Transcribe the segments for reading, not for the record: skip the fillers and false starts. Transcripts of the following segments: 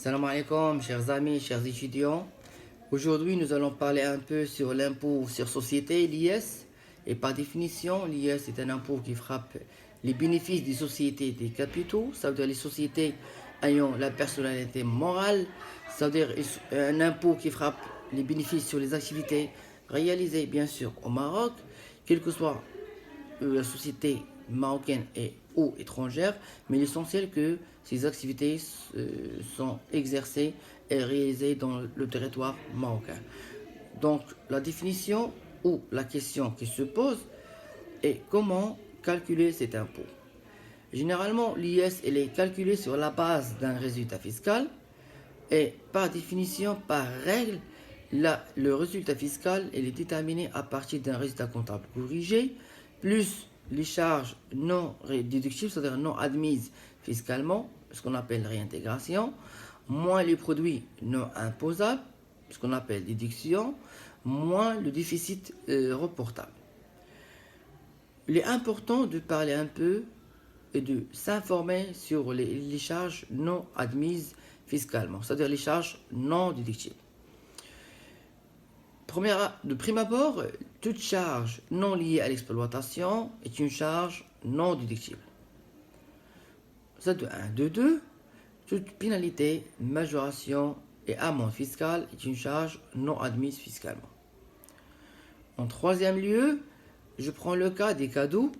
Salam alaikum, chers amis, chers étudiants. Aujourd'hui, nous allons parler un peu sur l'impôt sur société, l'IS. Et par définition, l'IS est un impôt qui frappe les bénéfices des sociétés des capitaux, ça veut dire les sociétés ayant la personnalité morale, ça veut dire un impôt qui frappe les bénéfices sur les activités réalisées, bien sûr, au Maroc, quelle que soit la société marocaine et ou étrangère, mais l'essentiel que ces activités sont exercées et réalisées dans le territoire marocain. Donc la définition ou la question qui se pose est comment calculer cet impôt. Généralement, l'IS est calculé sur la base d'un résultat fiscal et par définition, par règle, le résultat fiscal est déterminé à partir d'un résultat comptable corrigé, plus les charges non déductibles, c'est-à-dire non admises fiscalement, ce qu'on appelle réintégration, moins les produits non imposables, ce qu'on appelle déduction, moins le déficit reportable. Il est important de parler un peu et de s'informer sur les charges non admises fiscalement, c'est-à-dire les charges non déductibles. De prime abord, toute charge non liée à l'exploitation est une charge non déductible. Ça de 1. De 2, toute pénalité, majoration et amende fiscale est une charge non admise fiscalement. En troisième lieu, je prends le cas des cadeaux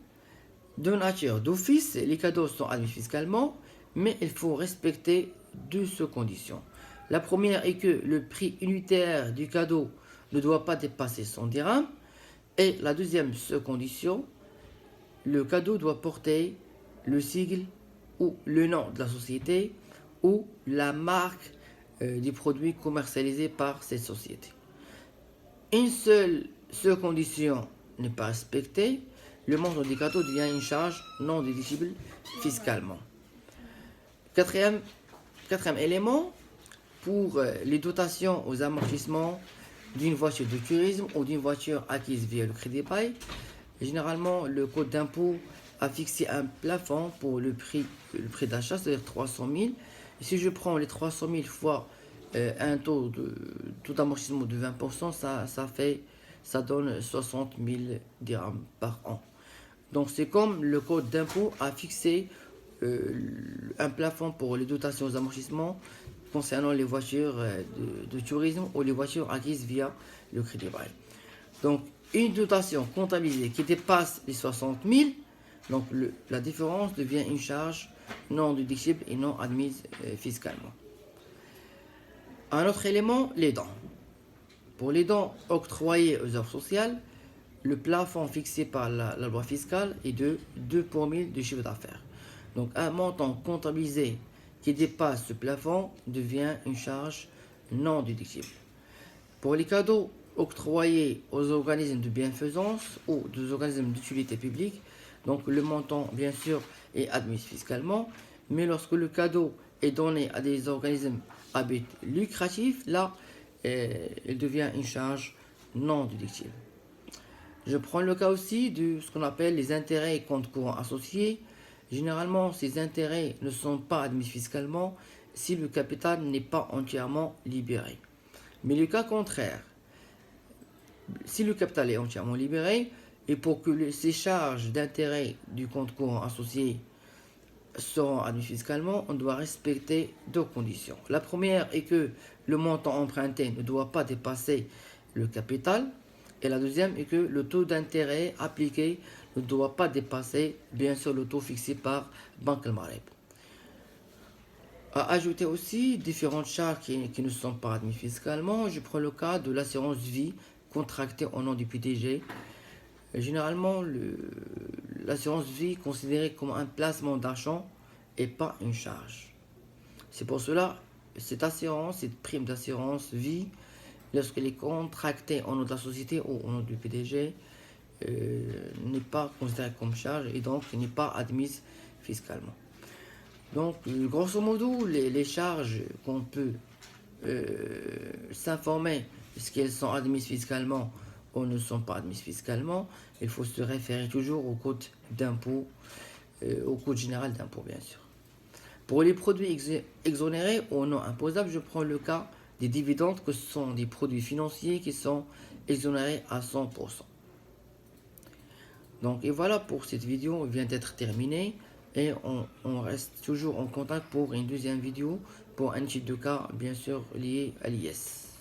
de nature d'office. Les cadeaux sont admis fiscalement, mais il faut respecter deux conditions. La première est que le prix unitaire du cadeau ne doit pas dépasser 100 dirhams. Et la deuxième condition, le cadeau doit porter le sigle ou le nom de la société ou la marque des produits commercialisés par cette société. Une seule condition n'est pas respectée, le montant du cadeau devient une charge non déductible fiscalement. Quatrième élément, pour les dotations aux amortissements d'une voiture de tourisme ou d'une voiture acquise via le crédit bail, généralement le code d'impôt a fixé un plafond pour le prix d'achat, c'est-à-dire 300 000. Et si je prends les 300 000 fois un taux d'amortissement de 20%, ça donne 60 000 dirhams par an. Donc c'est comme le code d'impôt a fixé un plafond pour les dotations aux amortissements concernant les voitures de tourisme ou les voitures acquises via le crédit bail. Donc une dotation comptabilisée qui dépasse les 60 000, donc la différence devient une charge non déductible et non admise fiscalement. Un autre élément, les dons. Pour les dons octroyés aux œuvres sociales, le plafond fixé par la loi fiscale est de 2 pour 1000 du chiffre d'affaires. Donc un montant comptabilisé qui dépasse ce plafond devient une charge non déductible. Pour les cadeaux octroyés aux organismes de bienfaisance ou aux organismes d'utilité publique, donc le montant bien sûr est admis fiscalement, mais lorsque le cadeau est donné à des organismes à but lucratif, là il devient une charge non déductible. Je prends le cas aussi de ce qu'on appelle les intérêts et comptes courants associés. Généralement, ces intérêts ne sont pas admis fiscalement si le capital n'est pas entièrement libéré. Mais le cas contraire, si le capital est entièrement libéré, et pour que ces charges d'intérêt du compte courant associé seront admis fiscalement, on doit respecter deux conditions. La première est que le montant emprunté ne doit pas dépasser le capital. Et la deuxième est que le taux d'intérêt appliqué ne doit pas dépasser, bien sûr, le taux fixé par Banque El Maghreb. À ajouter aussi différentes charges qui ne sont pas admises fiscalement. Je prends le cas de l'assurance vie contractée au nom du PDG. Généralement, l'assurance vie est considérée comme un placement d'argent et pas une charge. C'est pour cela cette prime d'assurance vie, lorsqu'elle est contractée au nom de la société ou au nom du PDG, n'est pas considérée comme charge et donc n'est pas admise fiscalement. Donc, grosso modo, les charges qu'on peut s'informer est-ce qu'elles sont admises fiscalement ou ne sont pas admises fiscalement, il faut se référer toujours au code d'impôt, au code général d'impôt bien sûr. Pour les produits exonérés ou non imposables, je prends le cas des dividendes, que ce sont des produits financiers qui sont exonérés à 100%. Donc, et voilà, pour cette vidéo vient d'être terminée, et on reste toujours en contact pour une deuxième vidéo pour un type de cas bien sûr lié à l'IS.